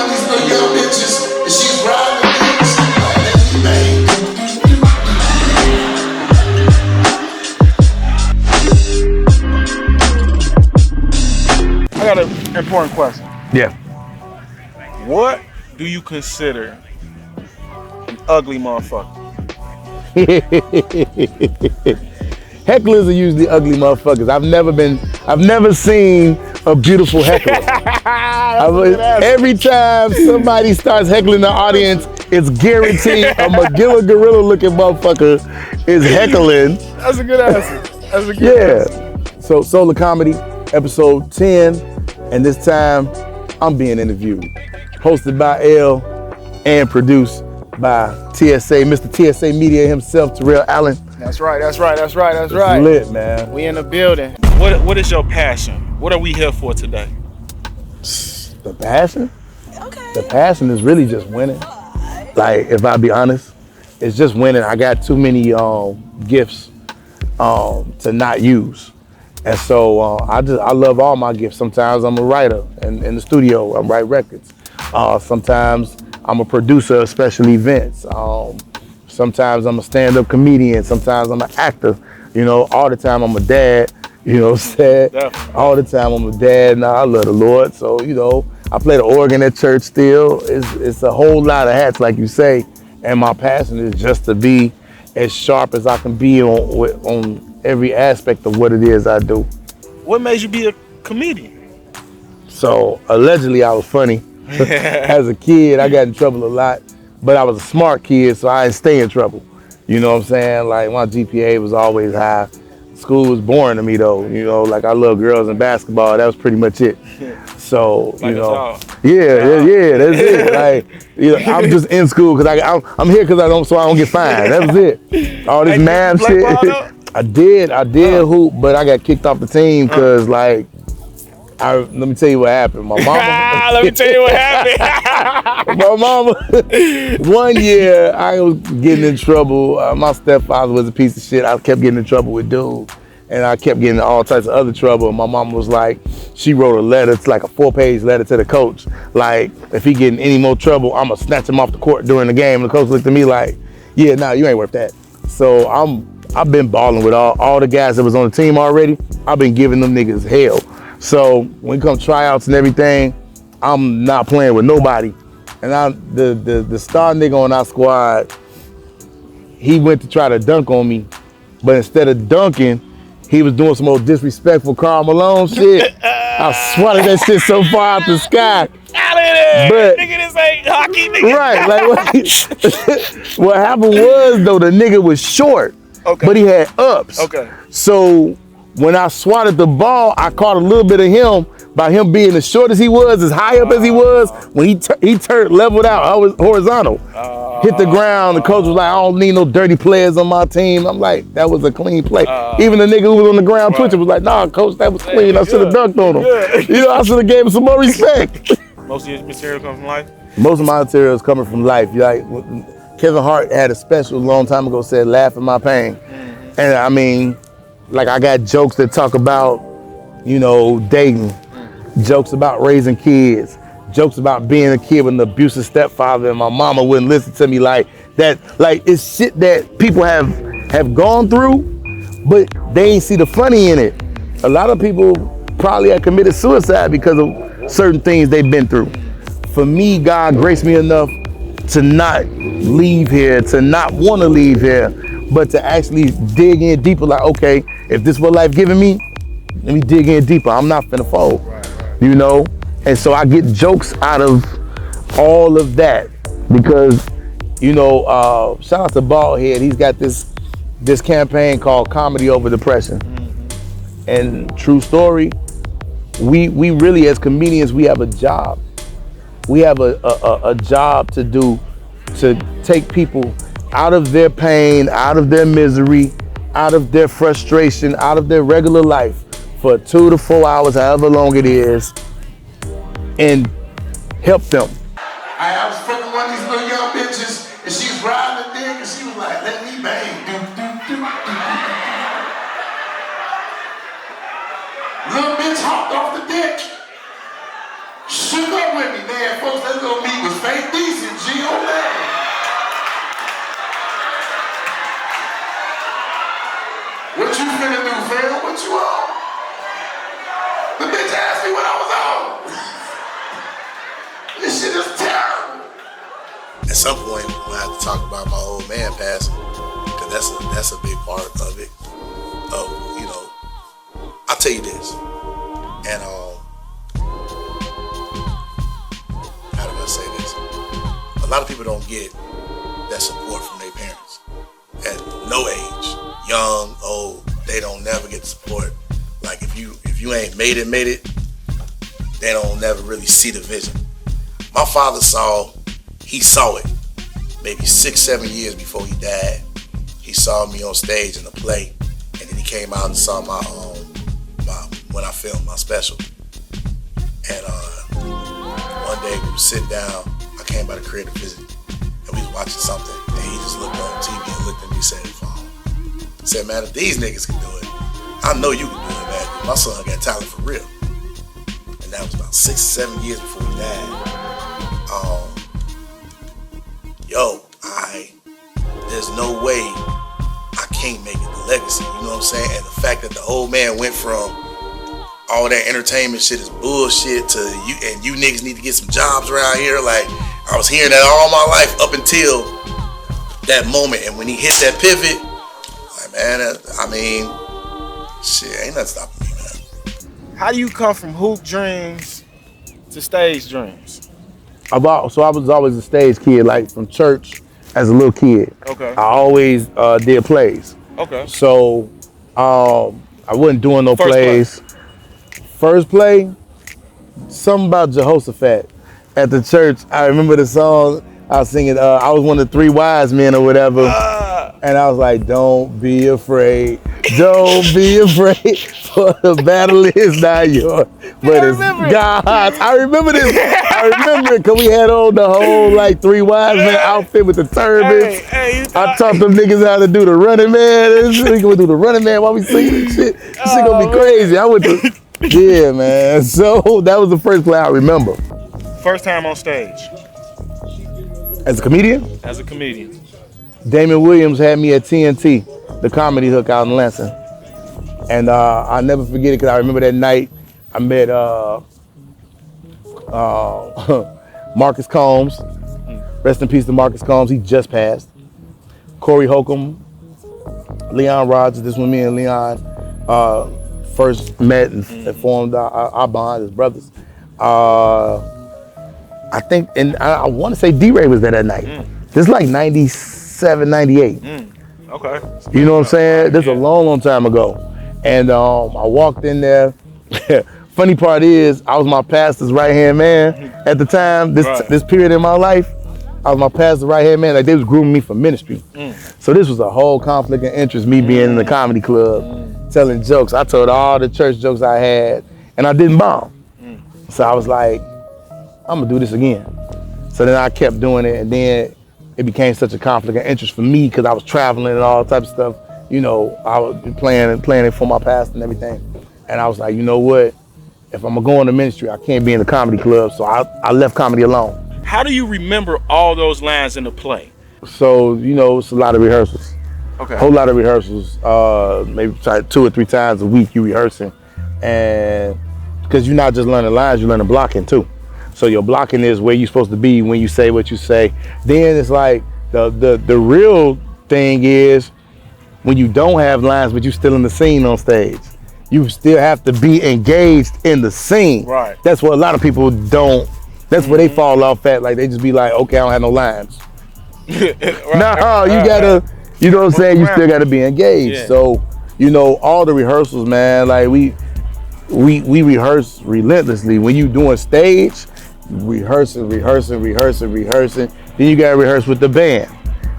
one of these little young bitches, and she's riding the dick, and she's like, let me bang. I got an important question. Yeah. What do you consider an ugly motherfucker? Hecklers are usually ugly motherfuckers. I've never seen a beautiful heckler. Every time somebody starts heckling the audience, it's guaranteed a Magilla Gorilla looking motherfucker is heckling. That's a good answer. That's a good answer. So Solar Comedy, episode 10, and this time I'm being interviewed. Hosted by L and produced by TSA, Mr. TSA Media himself, Terrell Allen. That's right. It's Lit, man. We in the building. What is your passion? What are we here for today? The passion? Okay. The passion is really just winning. Like, if I be honest, it's just winning. I got too many gifts to not use. And so I love all my gifts. Sometimes I'm a writer in the studio, I write records. Sometimes I'm a producer of special events. Sometimes I'm a stand-up comedian. Sometimes I'm an actor. You know, all the time I'm a dad. You know what I'm saying? Definitely. All the time I'm a dad. Now I love the Lord. So, you know, I play the organ at church still. It's a whole lot of hats, like you say. And my passion is just to be as sharp as I can be on every aspect of what it is I do. What made you be a comedian? So allegedly I was funny. As a kid, I got in trouble a lot, but I was a smart kid, so I didn't stay in trouble. You know what I'm saying? Like, my GPA was always high. School was boring to me though. You know, like, I love girls and basketball. That was pretty much it. So, like, you know, yeah, that's it. Like, you know, I'm just in school because I'm here because so I don't get fined. That was it. All this math shit. I did hoop, but I got kicked off the team because like. Let me tell you what happened. My mama. Let me tell you what happened. My mama. One year I was getting in trouble. My stepfather was a piece of shit. I kept getting in trouble with dude, and I kept getting in all types of other trouble. And my mama was like, she wrote a letter. It's like a 4-page letter to the coach. Like, if he getting any more trouble, I'ma snatch him off the court during the game. And the coach looked at me like, yeah, nah, you ain't worth that. So I've been balling with all the guys that was on the team already. I've been giving them niggas hell. So when it comes tryouts and everything, I'm not playing with nobody. And the star nigga on our squad, he went to try to dunk on me, but instead of dunking, he was doing some old disrespectful Karl Malone shit. I swatted that shit so far out the sky. Out of there! But, nigga, this ain't hockey, nigga. Right, like what happened was though, the nigga was short, but he had ups. Okay. So when I swatted the ball, I caught a little bit of him by him being as short as he was, as high up as he was. When he turned leveled out, I was horizontal. Hit the ground, the coach was like, I don't need no dirty players on my team. I'm like, that was a clean play. Even the nigga who was on the ground twitching was like, nah, coach, that was clean. I should have dunked on him. You know, I should have gave him some more respect. Most of your material comes from life? Most of my material is coming from life. Like, Kevin Hart had a special a long time ago, said, laugh at my pain. And I mean, like, I got jokes that talk about, you know, dating, jokes about raising kids, jokes about being a kid with an abusive stepfather and my mama wouldn't listen to me like that. Like, it's shit that people have gone through, but they ain't see the funny in it. A lot of people probably have committed suicide because of certain things they've been through. For me, God graced me enough to not leave here, to not want to leave here, but to actually dig in deeper, like, okay, if this is what life giving me, let me dig in deeper. I'm not finna fold, you know? And so I get jokes out of all of that because, you know, shout out to Baldhead. He's got this campaign called Comedy Over Depression. And true story, we really as comedians, we have a job. We have a job to do, to take people out of their pain, out of their misery, out of their frustration, out of their regular life for 2 to 4 hours, however long it is, and help them. I was fucking one of these little young bitches, and she was riding the dick, and she was like, let me bang. Little bitch hopped off the dick, shook up with me. Man, folks, that little meat was fake decent, G. Oh, man. What you finna do, fam? What you on? The bitch asked me what I was on. This shit is terrible. At some point, we'll have to talk about my old man passing, because that's a big part of it. You know, I'll tell you this, and how do I say this? A lot of people don't get that support from their parents at no age, young, old. They don't never get the support. Like if you ain't made it, they don't never really see the vision. My father saw it maybe 6-7 years before he died. He saw me on stage in a play, and then he came out and saw my when I filmed my special. And one day we were sitting down. I came by the crib to visit, and we was watching something, and he just looked on TV and looked at me and said, he said, man, if these niggas can do it, I know you can do it, man. My son got talent for real. And that was about 6-7 years before he died. There's no way I can't make it the legacy, you know what I'm saying? And the fact that the old man went from all that entertainment shit is bullshit to you niggas need to get some jobs around here. Like, I was hearing that all my life up until that moment. And when he hit that pivot, like, man, shit, ain't nothing stopping me, man. How do you come from hoop dreams to stage dreams? I was always a stage kid, like from church as a little kid. Okay. I always did plays. Okay. So I wasn't doing no plays. First play, something about Jehoshaphat at the church. I remember the song I was singing. I was one of the 3 wise men or whatever. And I was like, don't be afraid. Don't be afraid, for the battle is not yours, but it's God's. I remember this. I remember it because we had on the whole like 3 wise men outfit with the turbans. I taught them niggas how to do the running man. We gonna do the running man while we singing this shit. This shit gonna be crazy. I went to, yeah, man. So that was the first play I remember. First time on stage. As a comedian? As a comedian. Damon Williams had me at TNT, the comedy hook out in Lansing. And I'll never forget it because I remember that night I met Marcus Combs. Rest in peace to Marcus Combs, he just passed. Corey Holcomb, Leon Rogers, this when me and Leon first met and formed our bond as brothers. I think, and I want to say D-Ray was there that night. This is like 97, 98. Okay. You know what I'm saying? This is a long time ago. And I walked in there. Funny part is, I was my pastor's right-hand man at the time, this period in my life. I was my pastor's right-hand man. Like, they was grooming me for ministry. So this was a whole conflict of interest, me being in the comedy club, telling jokes. I told all the church jokes I had, and I didn't bomb. So I was like, I'm gonna do this again. So then I kept doing it, and then it became such a conflict of interest for me because I was traveling and all types of stuff. You know, I was playing it for my pastor and everything. And I was like, you know what? If I'm gonna go into ministry, I can't be in the comedy club. So I left comedy alone. How do you remember all those lines in the play? So, you know, it's a lot of rehearsals. Okay. A whole lot of rehearsals. Maybe try 2 or 3 times a week you rehearsing. And because you're not just learning lines, you're learning blocking too. So your blocking is where you're supposed to be when you say what you say. Then it's like the real thing is when you don't have lines, but you're still in the scene on stage. You still have to be engaged in the scene. Right. That's what a lot of people don't. That's where they fall off at. Like, they just be like, okay, I don't have no lines. You gotta, you know what I'm saying? You still gotta be engaged. Yeah. So, you know, all the rehearsals, man, like we rehearse relentlessly. When you doing stage, rehearsing. Then you gotta rehearse with the band.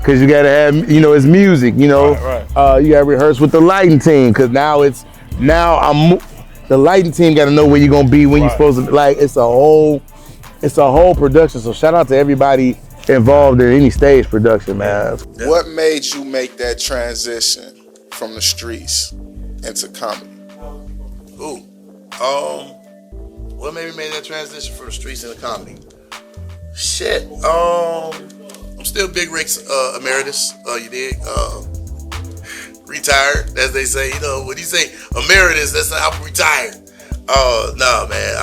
Cause you gotta have, you know, it's music, you know. Right. You gotta rehearse with the lighting team, cause the lighting team gotta know where you're gonna be when you're supposed to, like, it's a whole production. So shout out to everybody involved in any stage production, man. What made you make that transition from the streets into comedy? What made me make that transition from the streets into comedy? Shit. I'm still Big Rick's emeritus. You dig? Retired, as they say. You know, when you say emeritus, that's not I'm retired. No, man.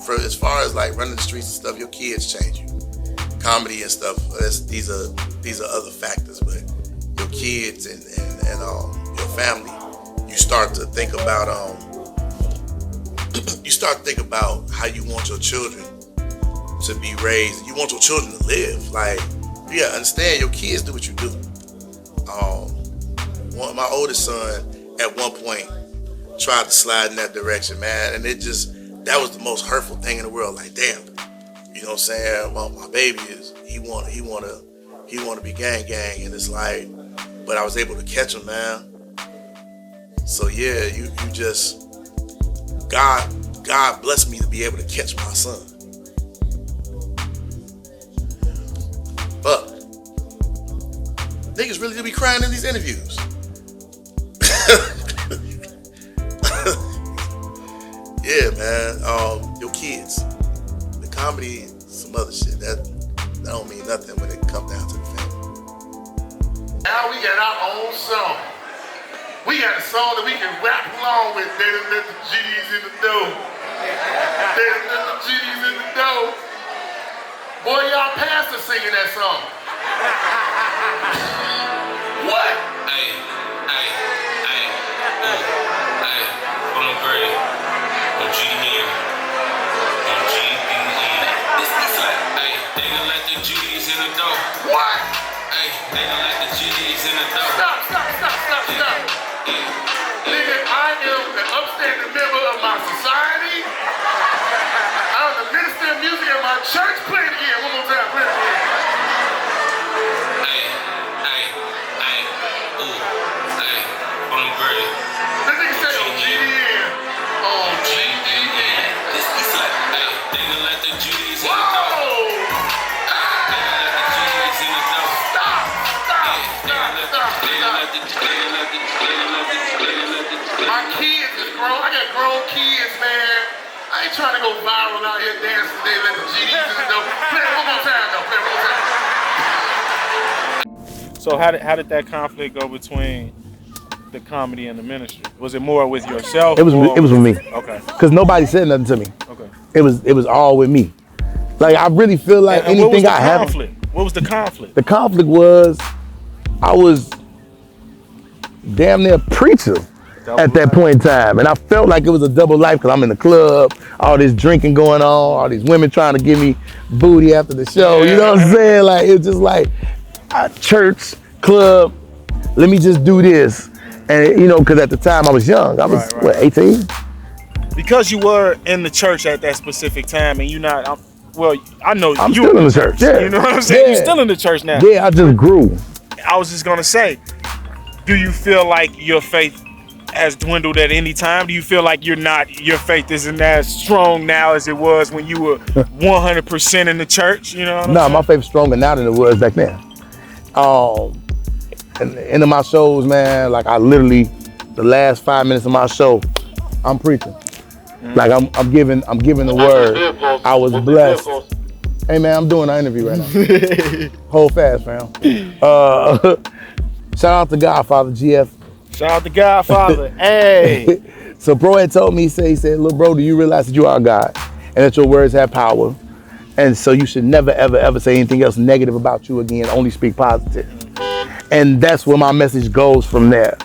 For as far as like running the streets and stuff, your kids change you. Comedy and stuff. These are other factors, but your kids and your family, you start to think about how you want your children to be raised. You want your children to live. Like, yeah, understand your kids do what you do. My oldest son at one point tried to slide in that direction, man, and that was the most hurtful thing in the world. Like, damn, you know what I'm saying? My baby he want to be gang, and it's like, but I was able to catch him, man. So yeah, you just God blessed me to be able to catch my son. But niggas really do be crying in these interviews. Yeah, man. Your kids, the comedy, some other shit. That don't mean nothing when it comes down to the family. Now we got our own song. We got a song that we can rap along with. They done let the G's in the dough. They done let the G's in the dough. Boy, y'all pastor singing that song. What? Hey, on the grade, on GDN, on GDN. Hey, they done let the G's in the dough. What? Hey, they done let the G's in the dough. Stop. Nigga, I am an upstanding member of my society. I'm the minister of music at my church. Play it again. One more time. Play it again. On the grade. That nigga say on GDN. On GDN. Hey, they done let the G's in the Whoa! dough. They done let the G's in the dough. Stop. My kids is grown. I got grown kids, man. I ain't trying to go viral out here dancing. They let the GDs in the dough. Play it one more time, though. Play it one more time. So how did that conflict go between the comedy and the ministry? Was it more with yourself? It was with me. Okay. Because nobody said nothing to me. Okay. It was all with me. Like, I really feel like And what was anything the I have. conflict? What was the conflict? The conflict was I was damn near a preacher at that point in time. And I felt like it was a double life because I'm in the club, all this drinking going on, all these women trying to give me booty after the show. You know what I'm saying? Like, it was just like church, club, let me just do this. And, you know, because at the time I was young. I was, Right. what, 18? Because you were in the church at that specific time and I know I'm you still in the church, yeah. You know what I'm saying? Yeah. You're still in the church now. Yeah, I just grew. I was just gonna say, do you feel like your faith has dwindled at any time? Do you feel like your faith isn't as strong now as it was when you were 100% in the church? You know what I'm No, saying? my faith's stronger now than it was back then. And the end of my shows, man, like I literally, the last 5 minutes of my show, I'm preaching. Like I'm giving the word. I was blessed. Hey man, I'm doing an interview right now. Hold fast, fam. Shout out to Godfather GF. Shout out to Godfather. Hey. So bro had told me, he said, "Look, bro, do you realize that you are God and that your words have power? And so you should never, ever, ever say anything else negative about you again, only speak positive." And that's where my message goes from there.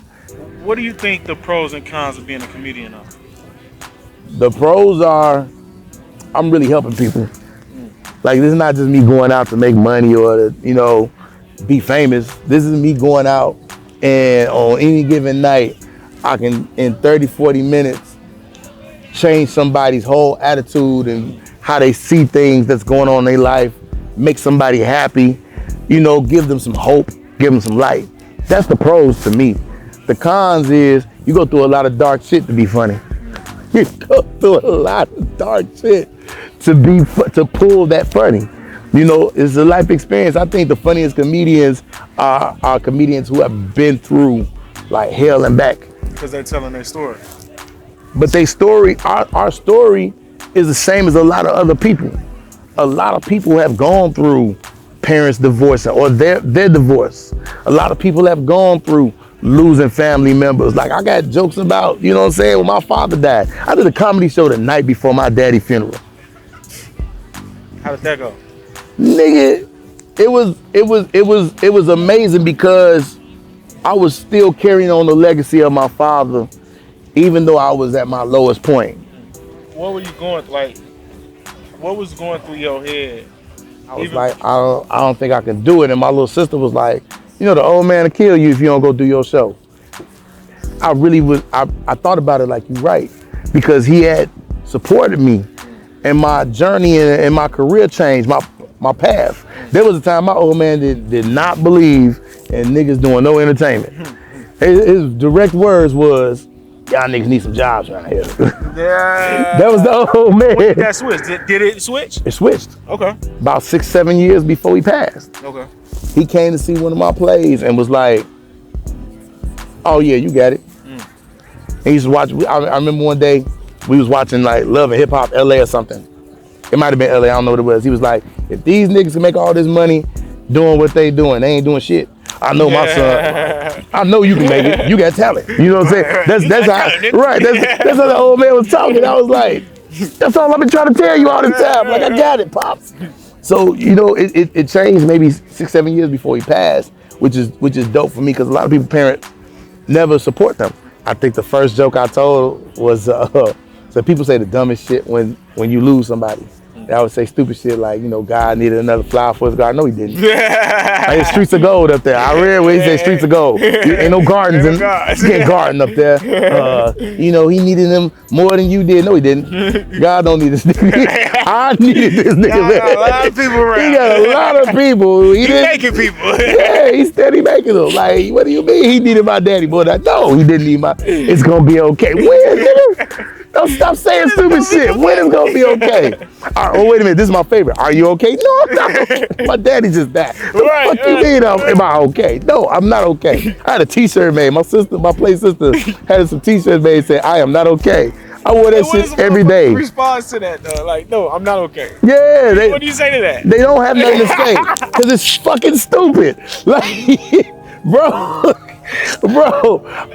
What do you think the pros and cons of being a comedian are? The pros are, I'm really helping people. Like, this is not just me going out to make money or to, you know, be famous. This is me going out and on any given night, I can, in 30, 40 minutes, change somebody's whole attitude and how they see things that's going on in their life, make somebody happy, you know, give them some hope, give them some light. That's the pros to me. The cons is you go through a lot of dark shit to be funny. You go through a lot of dark shit to pull that funny. You know, it's a life experience. I think the funniest comedians are comedians who have been through like hell and back. Because they're telling their story. But their story, our story is the same as a lot of other people. a lot of people have gone through parents divorcing or their divorce. A lot of people have gone through losing family members. Like I got jokes about, you know what I'm saying, when my father died. I did a comedy show the night before my daddy's funeral. How did that go? Nigga, it was amazing because I was still carrying on the legacy of my father, even though I was at my lowest point. What were you going like? What was going through your head? I was like, I don't think I can do it. And my little sister was like, you know, the old man will kill you if you don't go do your show. I really was, I thought about it like, you're right. Because he had supported me and my journey and my career changed, my path. There was a time my old man did not believe in niggas doing no entertainment. His direct words was, y'all niggas need some jobs around here. Yeah. That was the old man. When did that switch? Did it switch? It switched. Okay. About 6-7 years before he passed. Okay. He came to see one of my plays and was like, oh yeah, you got it. He used to watch, I remember one day we was watching like Love and Hip Hop LA or something. It might've been LA, I don't know what it was. He was like, if these niggas can make all this money doing what they doing, they ain't doing shit. I know my son, I know you can make it. You got talent. You know what I'm saying? That's how, right, that's how the old man was talking. I was like, that's all I've been trying to tell you all this time. Like, I got it, Pops. So, you know, it changed maybe 6-7 years before he passed, which is dope for me because a lot of people, parents, never support them. I think the first joke I told was, so people say the dumbest shit when you lose somebody. I would say stupid shit like, you know, God needed another flower for his garden. No, he didn't. Like, it's streets of gold up there. I read where he said streets of gold. Ain't no gardens. You can't garden up there. You know, he needed them more than you did. No, he didn't. God don't need this nigga. I needed this nigga. God got a lot of people around. He got a lot of people. He making people. Yeah, he's steady making them. Like, what do you mean he needed my daddy? Boy, no, he didn't need my, it's gonna be okay. When, nigga? Don't stop saying stupid shit. When it's gonna be okay? All right, oh, wait a minute, this is my favorite. Are you okay? No, I'm not okay. My daddy just died. What the fuck you mean am I okay? No, I'm not okay. I had a t-shirt made. My play sister had some t-shirts made saying, I am not okay. I wore that shit every day. Response to that though, like, no, I'm not okay. Yeah. What do you say to that? They don't have nothing to say, because it's fucking stupid. Like, bro,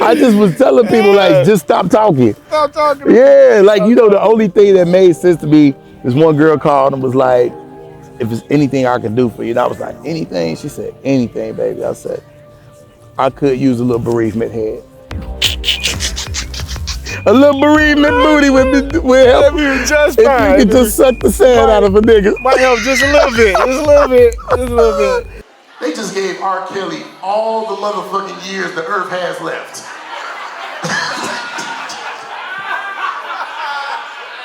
I just was telling people, like, just stop talking. Stop talking. Yeah, like, you know, the only thing that made sense to me, this one girl called and was like, if there's anything I can do for you. And I was like, anything? She said, anything, baby. I said, I could use a little bereavement head. A little bereavement booty would help you just fine. If you could just suck the sand out of a nigga. Might help just a little bit, just a little bit, just a little bit. They just gave R. Kelly all the motherfucking years the earth has left.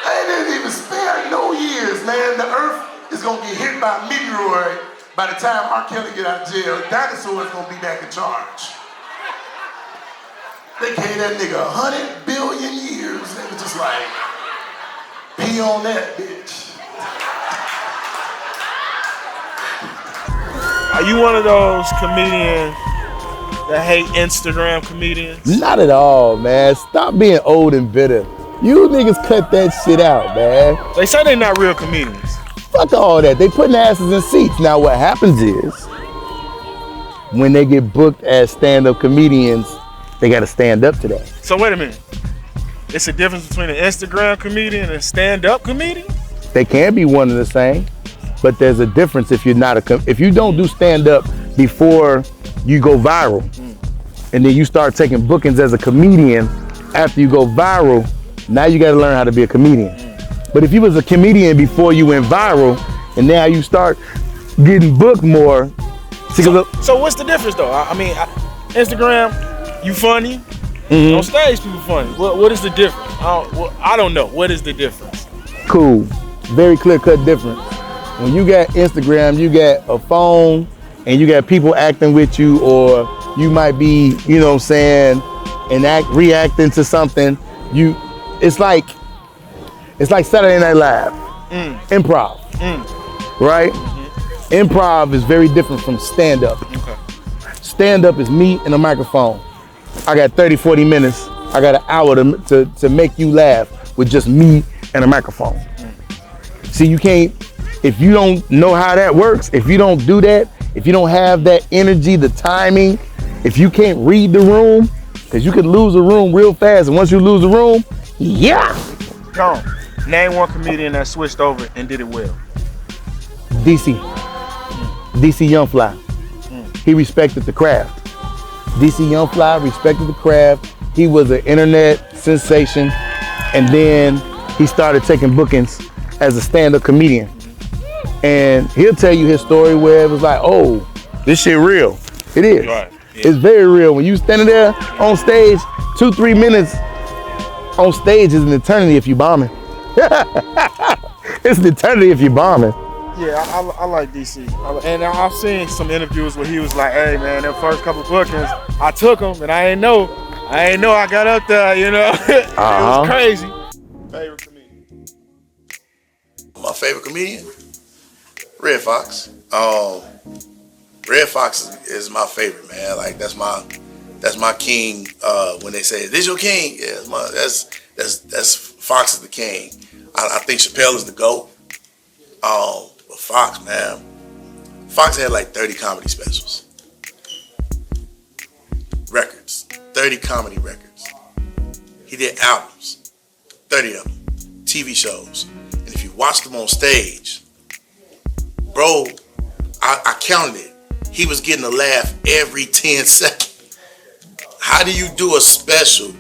They didn't even spare no years, man. The earth is gonna get hit by a meteoroid by the time R. Kelly get out of jail. Dinosaurs gonna be back in charge. They gave that nigga 100 billion years. They were just like, pee on that bitch. Are you one of those comedians that hate Instagram comedians? Not at all, man. Stop being old and bitter. You niggas cut that shit out, man. They say they're not real comedians. Fuck all that. They putting asses in seats. Now what happens is, when they get booked as stand-up comedians, they gotta stand up to that. So wait a minute. It's a difference between an Instagram comedian and a stand-up comedian? They can be one and the same, but there's a difference if you're not if you don't do stand-up before you go viral, and then you start taking bookings as a comedian after you go viral, now you gotta learn how to be a comedian. But if you was a comedian before you went viral, and now you start getting booked more. So what's the difference though? I mean, Instagram, you funny. On stage, people funny. What is the difference? I don't know. What is the difference? Cool. Very clear-cut difference. When you got Instagram, you got a phone, and you got people acting with you, or you might be, you know what I'm saying, and reacting to something. It's like Saturday Night Live. Improv. Right? Improv is very different from stand-up. Okay. Stand-up is me and a microphone. I got 30, 40 minutes. I got an hour to make you laugh with just me and a microphone. See, you can't If you don't know how that works, if you don't do that, if you don't have that energy, the timing, if you can't read the room, because you can lose a room real fast, and once you lose a room, yeah. Gone. Name one comedian that switched over and did it well. DC Young Fly. He respected the craft. DC Young Fly respected the craft. He was an internet sensation, and then he started taking bookings as a stand-up comedian. And he'll tell you his story where it was like, oh, this shit real. It is. Right. Yeah. It's very real. When you standing there on stage, 2-3 minutes on stage is an eternity if you bombing. It's an eternity if you bombing. Yeah, I like DC. And I've seen some interviews where he was like, hey man, them first couple bookings, I took them and I ain't know I got up there, you know. It was crazy. Favorite comedian? My favorite comedian? Red Fox. Red Fox is my favorite, man. Like that's my king. When they say, "This your king?" Yeah, that's Fox is the king. I think Chappelle is the GOAT. But Fox, man, Fox had like 30 comedy specials, records, 30 comedy records. He did albums, 30 of them, TV shows, and if you watched them on stage, bro, I counted it. He was getting a laugh every 10 seconds. How do you do a special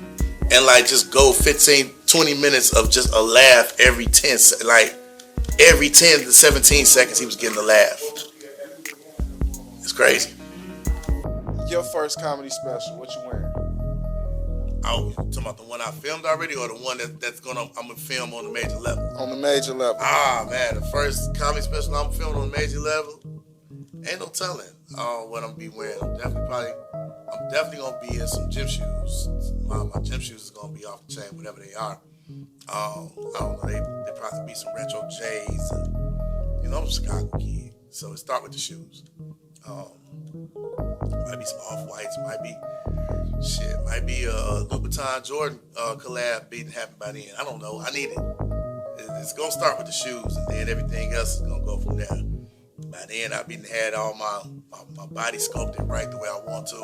and like just go 15, 20 minutes of just a laugh every 10 seconds? Like every 10 to 17 seconds he was getting a laugh. It's crazy. Your first comedy special, what you wearing? Oh, you talking about the one I filmed already or the one I'm gonna film on the major level? On the major level. Ah man, the first comedy special I'm filming on the major level, ain't no telling what I'm gonna be wearing. I'm definitely gonna be in some gym shoes. My gym shoes is gonna be off the chain, whatever they are. I don't know, they probably be some retro J's. And, you know, I'm a Chicago kid, so it start with the shoes. Might be some Off-Whites, might be a Louboutin Jordan collab being happen by then. I don't know. I need it. It's gonna start with the shoes, and then everything else is gonna go from there. By then, I've been had all my body sculpted right the way I want to.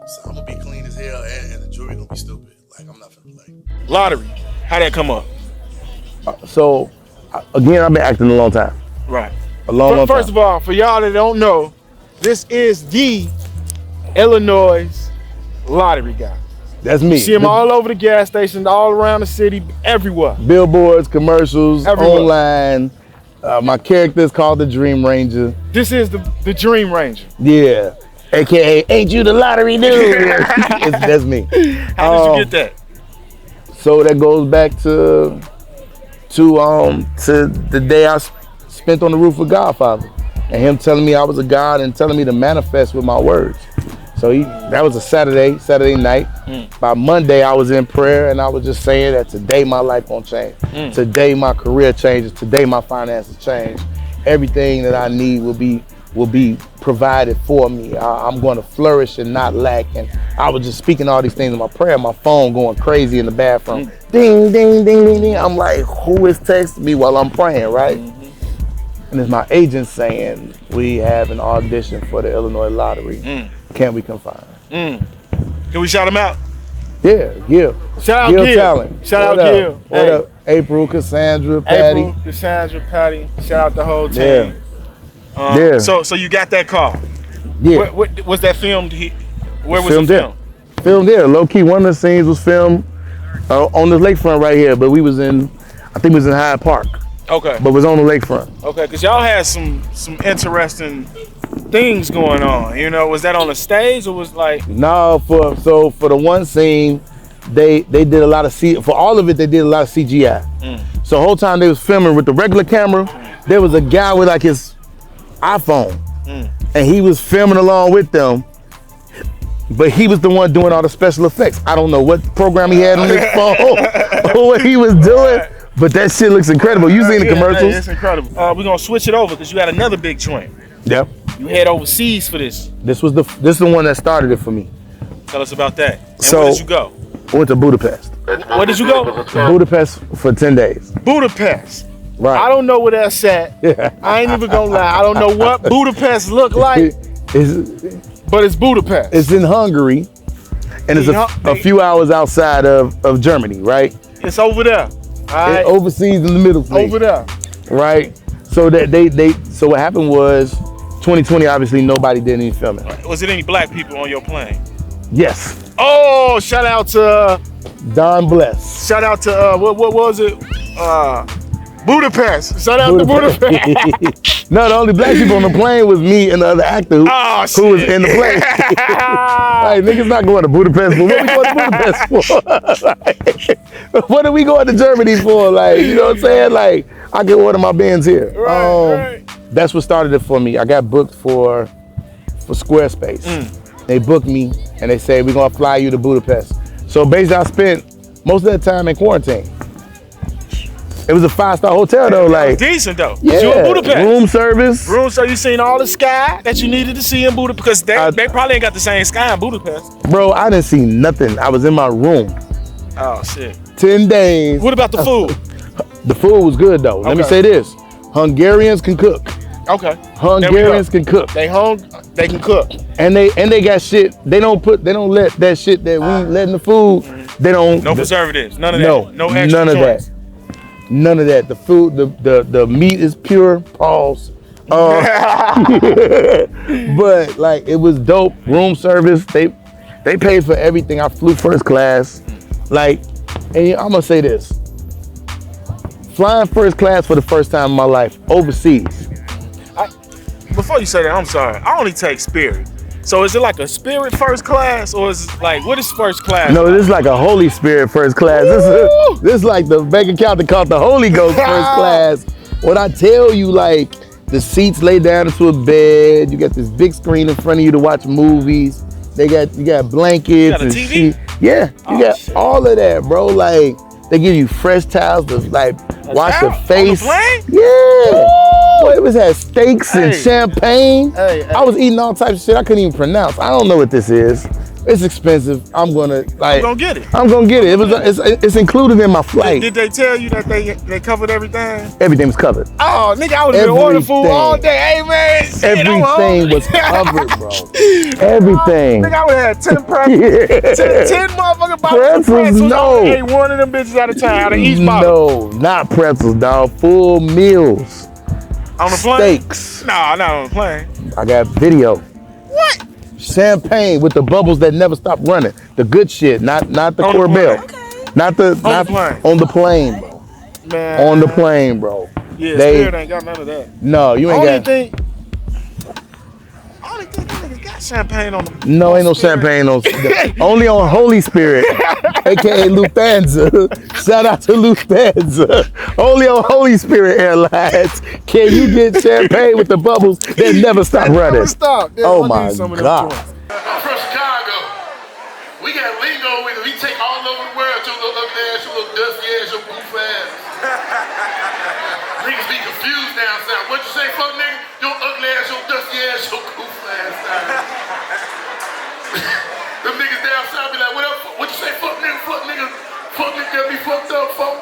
So I'm gonna be clean as hell, and the jewelry gonna be stupid. Like I'm not finna play. Lottery. How'd that come up? So, again, I've been acting a long time. Right. A long time. First of all, for y'all that don't know, this is the Illinois lottery guy. That's me. You see him all over the gas stations, all around the city, everywhere. Billboards, commercials, Everywhere. online. My character is called the Dream Ranger. This is the Dream Ranger. Yeah. AKA, ain't you the lottery dude? That's me. How did you get that? So that goes back to the day I spent on the roof with Godfather, and him telling me I was a god and telling me to manifest with my words. So that was a Saturday night. By Monday, I was in prayer and I was just saying that today my life won't change. Today my career changes. Today my finances change. Everything that I need will be provided for me. I'm going to flourish and not lack. And I was just speaking all these things in my prayer. My phone going crazy in the bathroom. Ding, ding, ding, ding, ding. I'm like, who is texting me while I'm praying, right? And it's my agent saying, we have an audition for the Illinois lottery. Can we confirm? Can we shout him out? Yeah, Gil. Shout out Gil Gil. Talent. Shout What out up? Gil. What Hey. up? April, Cassandra, Patty. April, Cassandra, Patty. Shout out the whole Yeah. team. Yeah. So you got that call. Yeah. What was that filmed? Where was Filmed it there. filmed? Filmed there. Low key, one of the scenes was filmed on the lakefront right here, but I think we was in Hyde Park, Okay. but was on the lakefront. Okay, because y'all had some interesting things going on. You know, was that on the stage or was like? No, for the one scene, they did a lot of for all of it they did a lot of CGI. So the whole time they was filming with the regular camera, there was a guy with like his iPhone, and he was filming along with them. But he was the one doing all the special effects. I don't know what program he had on his phone or what he was doing, but that shit looks incredible. You seen the commercials? Hey, it's incredible. We're gonna switch it over because you had another big joint. Yep. You head overseas for this. This is the one that started it for me. Tell us about that. And So- where did you go? I went to Budapest. Where did you go? Budapest for 10 days. Budapest. Right. I don't know where that's at. I ain't even gonna lie. I don't know what Budapest look like, but it's Budapest. It's in Hungary, and it's a few hours outside of Germany, right? It's over there. All right. Overseas in the middle. Over there. Right. So that so what happened was 2020, obviously nobody did any filming. Was it any black people on your plane? Yes. Oh, shout out to Don Bless. shout out to what was it? Budapest. Shout out to Budapest. No, the only black people on the plane was me and the other actor who was in the plane. Like, niggas not going to Budapest, but what we going to Budapest for? What are we going to Germany for? Like, you know what I'm saying? Like, I can order my bands here. Right. That's what started it for me. I got booked for Squarespace. They booked me and they said, we're gonna fly you to Budapest. So basically I spent most of that time in quarantine. It was a 5-star hotel though, like. Decent though. Yeah, You in Budapest. room service. So you seen all the sky that you needed to see in Budapest? Because they probably ain't got the same sky in Budapest. Bro, I didn't see nothing. I was in my room. Oh shit. 10 days. What about the food? The food was good though. Let me say this. Hungarians can cook. Okay. Hungarians can cook. They can cook. And they got shit. They don't let that shit that we let in the food. They don't. No preservatives. None of that. No extra none of joints. that. None of that. The food, the meat is pure. Pause. But like it was dope. Room service. They paid for everything. I flew first class. Like, and I'm gonna say this. Flying first class for the first time in my life overseas. Before you say that, I'm sorry. I only take Spirit. So is it like a Spirit first class, or is it like, what is first class? No, this is like a Holy Spirit first class. This is like the bank account that called the Holy Ghost first class. When I tell you, like, the seats lay down into a bed, you got this big screen in front of you to watch movies. You got blankets. You got a and TV? sheet. Yeah, you got all of that, bro. Like, they give you fresh towels to like wash your face. On the plane? Yeah. Boy, it was had steaks and Hey. champagne. Hey. I was eating all types of shit I couldn't even pronounce. I don't know what this is. It's expensive. I'm gonna get it. I'm gonna get it. It's included in my flight. Did they tell you that they covered everything? Everything was covered. Oh, nigga, I would have been ordering food all day. Hey, man, shit, Everything was covered, bro. Everything. Nigga, I would have had 10 pretzels. 10 motherfucking bottles of pretzels. No. I ate one of them bitches at a time out of each bottle. No, not pretzels, dog. Full meals. On the plane? Steaks. Nah, not on the plane. I got video. What? Champagne with the bubbles that never stop running. The good shit, not the On the Corbel. plane. Not the plane. on the plane, bro. Man. On the plane, bro. Yeah, Spirit ain't got none of that. No, you ain't Only got. thing niggas got champagne on the. No, ain't no champagne on. Only on Holy Spirit, aka Lufthansa. Shout out to Lufthansa. Only on Holy Spirit Airlines can you get champagne with the bubbles that never stop running. Never stop. Yeah, Oh I my need some of them God. joints. I'm from Chicago. We got lingo with it. We take all over the world. Your little ugly ass, your little dusty ass, your goof ass. Niggas be confused down south. What you say, fuck nigga? Your ugly ass, your dusty ass, your goof ass. Them niggas down south be like, what up? What you say, fuck nigga? Fuck nigga. Fuck nigga got me fucked up, fuck.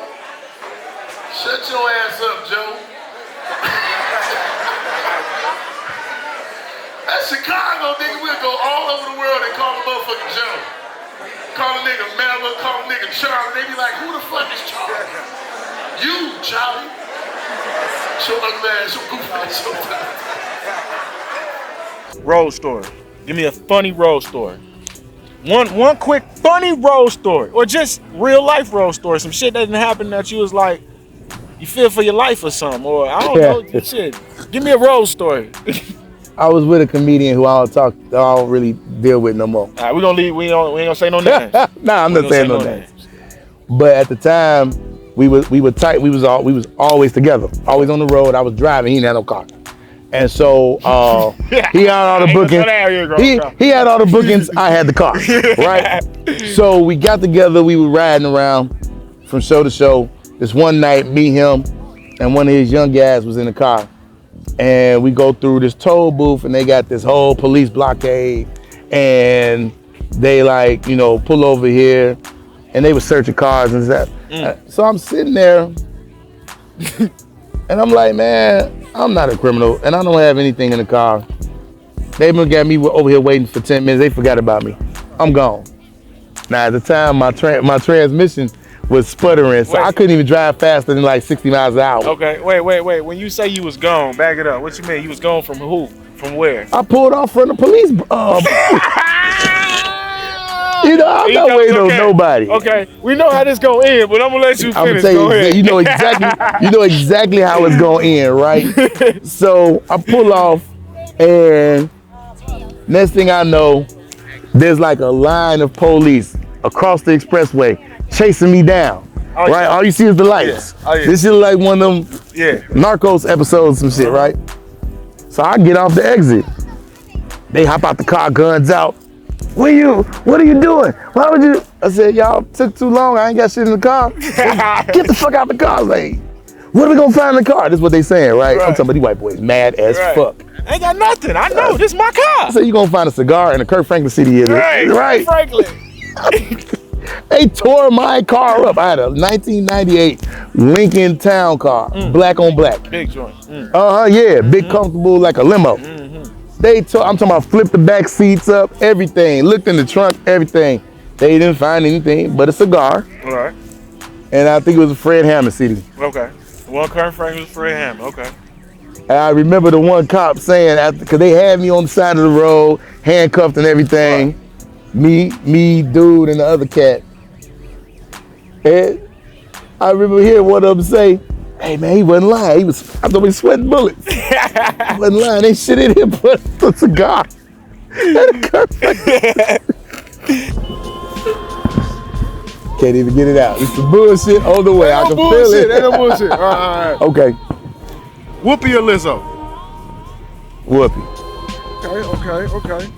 Shut your ass up, Joe. That's Chicago, nigga. We'll go all over the world and call a motherfucking Joe. Call a nigga Mella, call a nigga Charlie. They be like, who the fuck is Charlie? You, Charlie. Show ugly ass, your goof ass, your Road story. Give me a funny road story. One quick funny road story, or just real life road story. Some shit that didn't happen that you was like, you feel for your life or something, or I don't know. Shit. Give me a road story. I was with a comedian who I don't really deal with no more. All right, we gonna leave. We ain't gonna say no names. Nah, I'm not saying no names. But at the time, we were tight. We was always together, always on the road. I was driving. He didn't have no car, and so he had all the bookings. He had all the bookings. I had the car, right? So we got together. We were riding around from show to show. This one night, me, him, and one of his young guys was in the car, and we go through this toll booth, and they got this whole police blockade, and they like, you know, pull over here. And they were searching cars and stuff. So I'm sitting there And I'm like, man, I'm not a criminal, and I don't have anything in the car. They even got me over here waiting for 10 minutes. They forgot about me. I'm gone. Now, at the time, my transmission was sputtering, so I couldn't even drive faster than like 60 miles an hour. Okay, wait. When you say you was gone, back it up. What you mean? You was gone from who? From where? I pulled off from the police. You know, I'm not waiting on nobody. Okay, we know how this gonna end, but I'm gonna let you finish. I'm Go ahead. you know exactly how it's gonna end, right? So I pull off, and next thing I know, there's like a line of police across the expressway chasing me down. Oh, right? yeah. All you see is the lights. Yeah. Oh, yeah. This is like one of them Narcos episodes, some shit, right? So I get off the exit. They hop out the car, guns out. What are you doing? Why would you? I said, y'all took too long. I ain't got shit in the car. Get the fuck out the car. I was like, what are we gonna find in the car? This is what they saying, right? I'm talking about these white boys mad as fuck. Ain't got nothing. I know. This is my car. I said, you gonna find a cigar in a Kirk Franklin CD, is it? Right. Franklin. They tore my car up. I had a 1998 Lincoln Town car, black on black. Big joint. Yeah, big comfortable like a limo. I'm talking about flipped the back seats up, everything. Looked in the trunk, everything. They didn't find anything but a cigar. All right. And I think it was a Fred Hammond CD. Okay. One Kirk Franklin was Fred Hammond. Okay. And I remember the one cop saying, because they had me on the side of the road, handcuffed and everything. Me, dude, and the other cat. And I remember hearing one of them say, hey man, he wasn't lying. I thought he was sweating bullets. He wasn't lying. They shit in him but a cigar. Can't even get it out. It's the bullshit on the way. I can feel it. Ain't no bullshit. All right. Okay. Whoopi or Lizzo? Whoopi. Okay.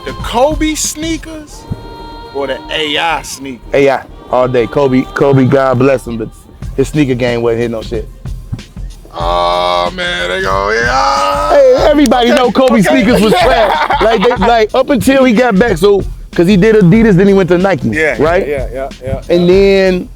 The Kobe sneakers or the AI sneakers? AI all day. Kobe, God bless him, but his sneaker game wasn't hitting no shit. Oh man, they go, yeah. Hey, everybody know Kobe sneakers was trash. Like up until he got back, so because he did Adidas, then he went to Nike. Right? Yeah. And then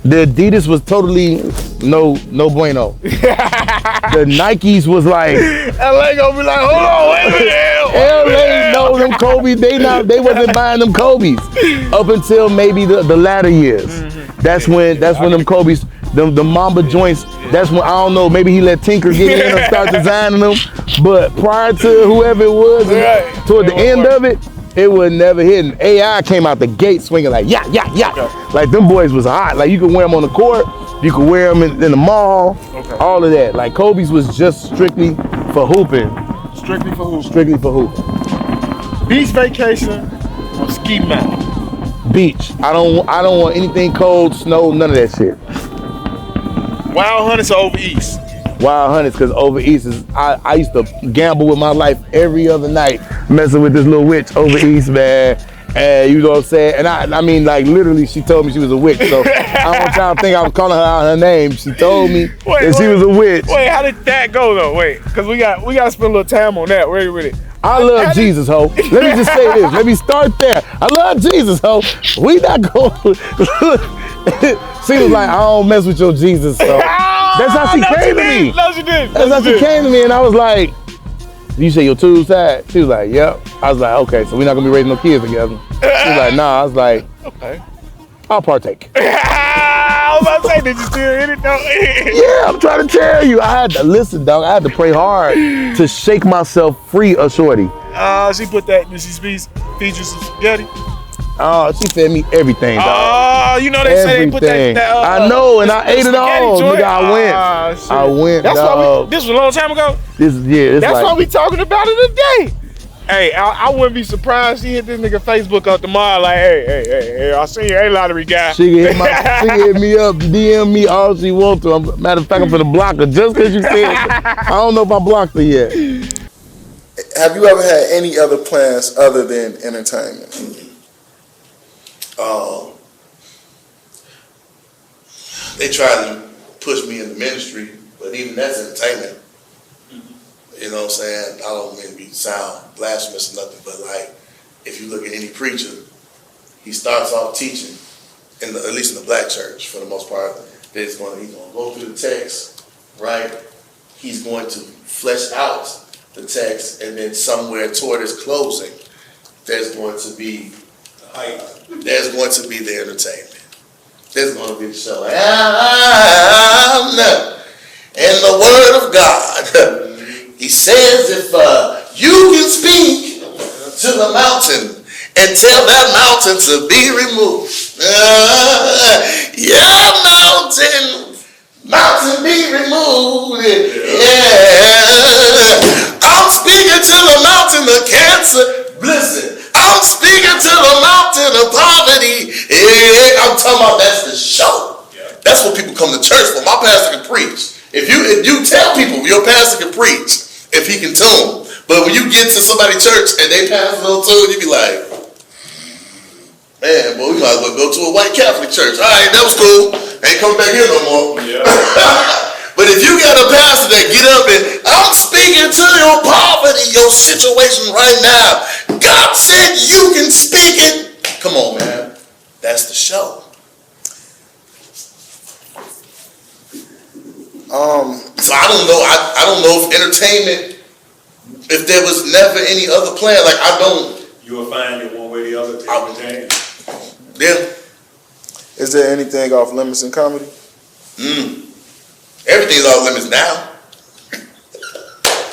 the Adidas was totally no bueno. The Nikes was like LA gonna be like, hold on, wait a minute. LA know them Kobe. They wasn't buying them Kobe's up until maybe the latter years. That's when them Kobe's, the Mamba joints. That's when I don't know. Maybe he let Tinker get in and start designing them. But prior to whoever it was, toward the end of it, it was never hitting. AI came out the gate swinging like yeah. Like them boys was hot. Like you could wear them on the court, you could wear them in the mall, all of that. Like Kobe's was just strictly for hooping. Strictly for hooping. Beach vacation or ski mountain? Beach. I don't want anything cold, snow, none of that shit. Wild Hunters or Over East? Wild Hunters, because Over East is, I used to gamble with my life every other night, messing with this little witch Over East, man. And you know what I'm saying? And I mean, like literally, she told me she was a witch. So I don't want y'all to think I was calling her out her name. She told me that she was a witch. Wait, how did that go though? Wait, because we got to spend a little time on that. Wait with it. I love Jesus, ho. Let me just say this. Let me start there. I love Jesus, ho. We not going. She was like, I don't mess with your Jesus, so. That's how she came to me. No, she did. That's how she came to me, and I was like, you say your tube side? She was like, yep. I was like, okay, so we're not gonna be raising no kids together. She was like, nah. I was like, okay, I'll partake. I was about to say, did you still hit it though? Yeah, I'm trying to tell you. I had to listen, dog. I had to pray hard to shake myself free of shorty. She put that, did she feed you some spaghetti? Oh, she fed me everything, dog. Oh, you know they say they put that I know, and I ate it all. Nigga, I went. That's why this was a long time ago? That's why we talking about it today. Hey, I wouldn't be surprised she hit this nigga Facebook up tomorrow like, hey, I seen you, hey, lottery guy. She can hit me up, DM me all she wants to. Matter of fact, I'm finna block her just because you said I don't know if I blocked her yet. Have you ever had any other plans other than entertainment? They tried to push me in the ministry, but even that's entertainment. You know what I'm saying? I don't mean to sound blasphemous or nothing, but like, if you look at any preacher, he starts off teaching, at least in the black church for the most part, he's gonna go through the text, right? He's going to flesh out the text, and then somewhere toward his closing, there's going to be the entertainment. There's going to be the show. In the Word of God, he says, if you can speak to the mountain and tell that mountain to be removed, mountain be removed. Yeah. I'm speaking to the mountain of cancer. Listen. I'm speaking to the mountain of poverty. Yeah, I'm talking about that's the show. Yeah. That's what people come to church for. My pastor can preach. If you tell people your pastor can preach, if he can tune. But when you get to somebody's church and they pass a little tune, you be like, man, boy, we might as well go to a white Catholic church. All right, that was cool. Ain't coming back here no more. Yeah. But if you got a pastor that get up and I'm speaking to your poverty, your situation right now. God said you can speak it. Come on, man. That's the show. So I don't know. I don't know if entertainment, if there was never any other plan. Like I don't. You will find it one way or the other to entertain. Yeah. Is there anything off limits in comedy? Everything's off limits now.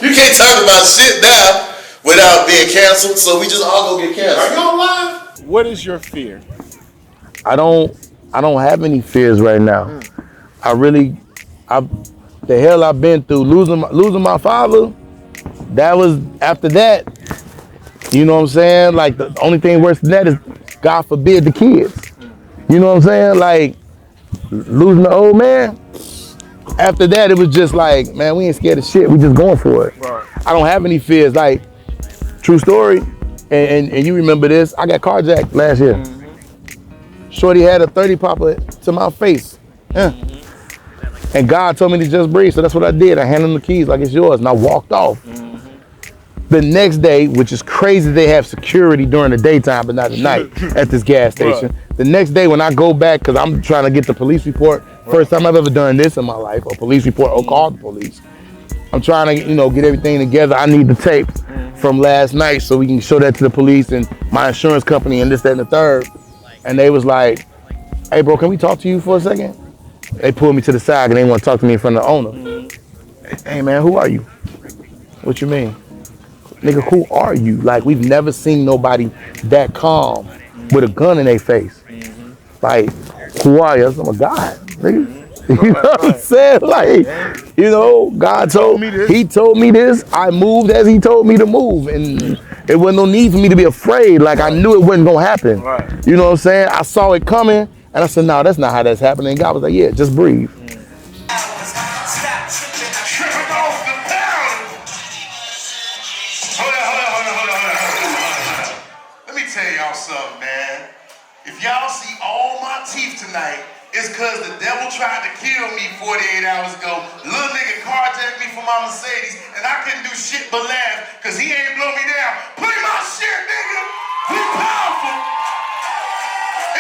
You can't talk about shit now without being canceled, so we just all go get canceled. Are you on live? What is your fear? I don't have any fears right now. The hell I've been through, losing my father, that was after that. You know what I'm saying? Like the only thing worse than that is, God forbid, the kids. You know what I'm saying? Like losing the old man. After that, it was just like, man, we ain't scared of shit. We just going for it. Right. I don't have any fears. Like, true story, and you remember this, I got carjacked last year. Mm-hmm. Shorty had a 30 popper to my face. Yeah. Mm-hmm. And God told me to just breathe, so that's what I did. I handed him the keys like it's yours, and I walked off. Mm-hmm. The next day, which is crazy, they have security during the daytime, but not at night at this gas station. Right. The next day when I go back, because I'm trying to get the police report, first time I've ever done this in my life, a police report or called the police. I'm trying to, get everything together. I need the tape from last night so we can show that to the police and my insurance company and this, that, and the third. And they was like, hey bro, can we talk to you for a second? They pulled me to the side and they want to talk to me in front of the owner. Hey man, who are you? What you mean? Nigga, who are you? Like, we've never seen nobody that calm with a gun in their face. Like, who are you? I'm a God, nigga. You know what I'm saying? Like, God told me this. He told me this. I moved as he told me to move. And it wasn't no need for me to be afraid. Like, I knew it wasn't going to happen. Right. You know what I'm saying? I saw it coming. And I said, no, that's not how that's happening. And God was like, yeah, just breathe. Let me tell y'all something, man. If y'all see all my teeth tonight, it's cause the devil tried to kill me 48 hours ago. Little nigga carjacked me for my Mercedes, and I couldn't do shit but laugh, cause he ain't blow me down. Play my shit, nigga! We powerful!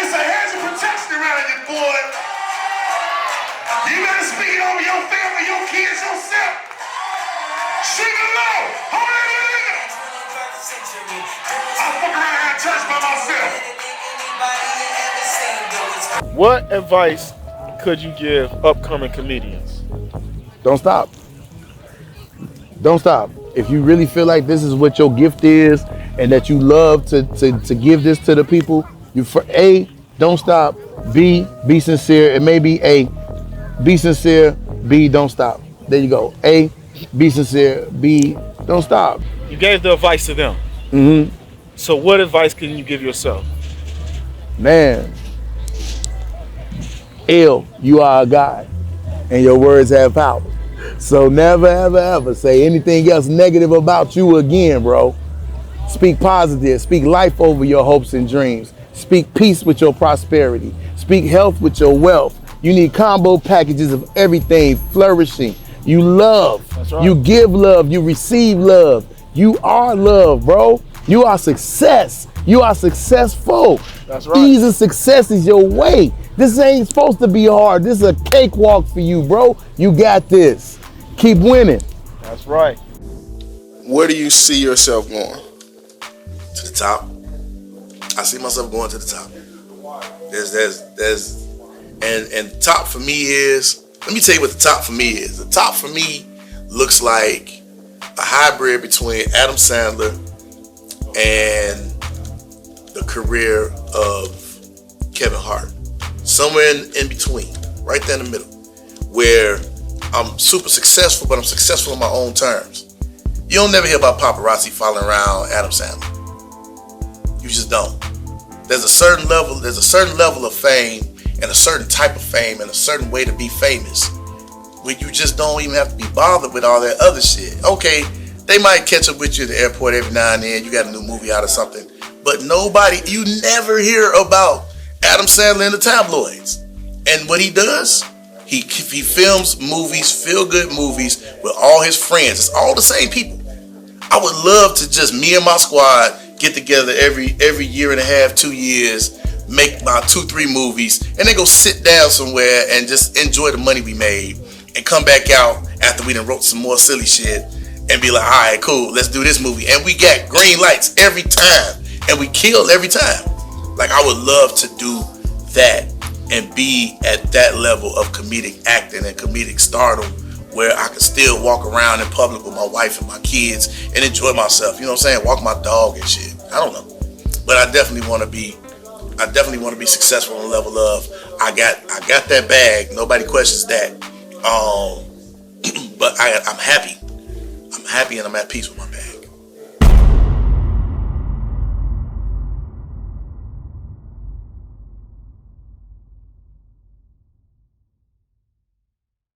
It's a hedge of protection around you, boy. You better speak it over your family, your kids, yourself. Sing along! Hallelujah! I fuck around and church by myself. What advice could you give upcoming comedians? Don't stop. Don't stop. If you really feel like this is what your gift is and that you love to give this to the people, A, don't stop. B, be sincere. It may be A, be sincere. B, don't stop. There you go. A, be sincere. B, don't stop. You gave the advice to them. Mm-hmm. So what advice can you give yourself? Man, L, you are a God, and your words have power. So never, ever, ever say anything else negative about you again, bro. Speak positive. Speak life over your hopes and dreams. Speak peace with your prosperity. Speak health with your wealth. You need combo packages of everything flourishing. You love. That's right. You give love. You receive love. You are love, bro. You are success. You are successful. That's right. Ease of success is your way. This ain't supposed to be hard. This is a cakewalk for you, bro. You got this. Keep winning. That's right. Where do you see yourself going? To the top. I see myself going to the top. And top for me is, let me tell you what the top for me is. The top for me looks like a hybrid between Adam Sandler and the career of Kevin Hart. Somewhere in between, right there in the middle, where I'm super successful, but I'm successful on my own terms. You don't never hear about paparazzi following around Adam Sandler. You just don't. There's a certain level of fame and a certain type of fame and a certain way to be famous where you just don't even have to be bothered with all that other shit. Okay, they might catch up with you at the airport every now and then. You got a new movie out or something. But you never hear about Adam Sandler in the tabloids. And what he does, he films movies, feel-good movies with all his friends. It's all the same people. I would love to just, me and my squad, get together every year and a half, 2 years, make about 2-3 movies, and then go sit down somewhere and just enjoy the money we made and come back out after we done wrote some more silly shit and be like, all right, cool, let's do this movie. And we got green lights every time and we kill every time. Like, I would love to do that and be at that level of comedic acting and comedic stardom where I can still walk around in public with my wife and my kids and enjoy myself. You know what I'm saying? Walk my dog and shit. I don't know. But I definitely want to be successful on the level of I got that bag. Nobody questions that. But I'm happy. I'm happy and I'm at peace with my